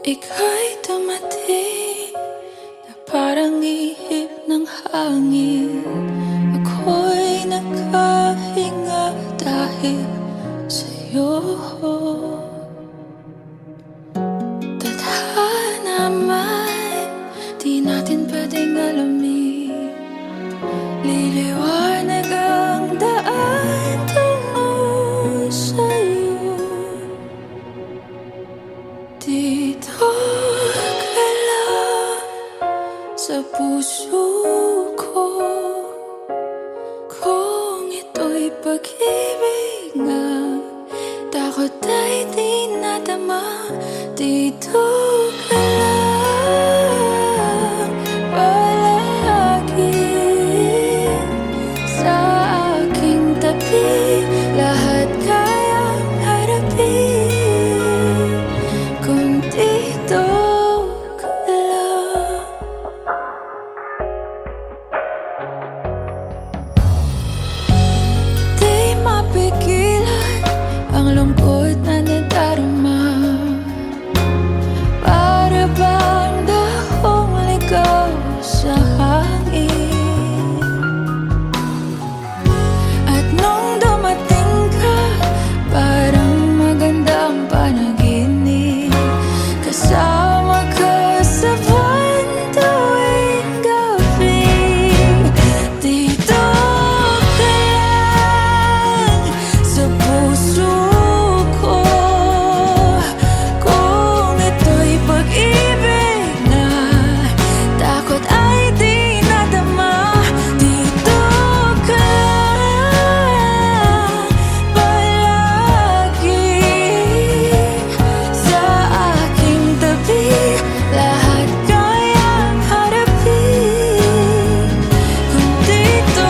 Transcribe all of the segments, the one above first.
Ika'y dumating na parang ihip ng hangin. Ako'y nakahinga dahil sa'yo. Tadhana man, di natin pwedeng alamin. Liliwanag ang daan tungo sa'yo. Dito ka lang sa puso ko. Kung ito'y pag-ibig nga, takot ay di nadama. Dito ka lang palagi sa aking tabi. Lahat kayang harapin kung dito ka lang. Di mapigilan ang lungkot na nadarama. Para bang dahong ligaw sa hangin. At nung dumating ka, parang magandang panaginip. Kasama ka sa buwan tuwing gabi. Dito ka lang sa puso ko. Kung ito'y pag-ibig na, takot ay di nadama. Dito ka lang palagi sa aking tabi. Lahat kayang harapin kung dito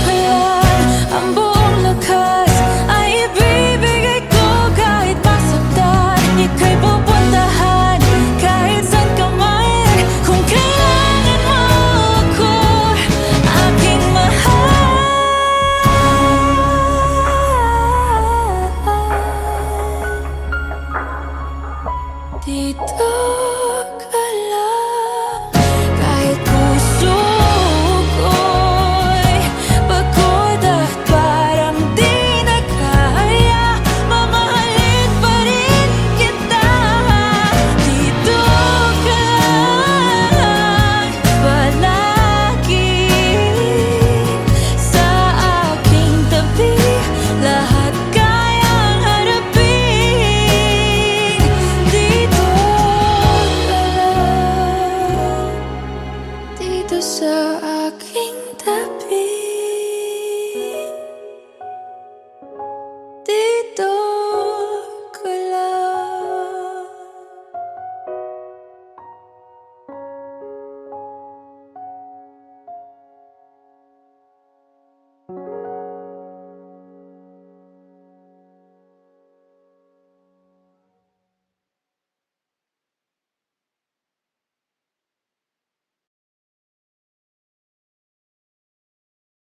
ka lang. Ang buong lakas ay ibibigay ko kahit masaktan. Ika'y pupuntahan kahit saan ka man. Kung kailangan mo ako, aking mahal. Dito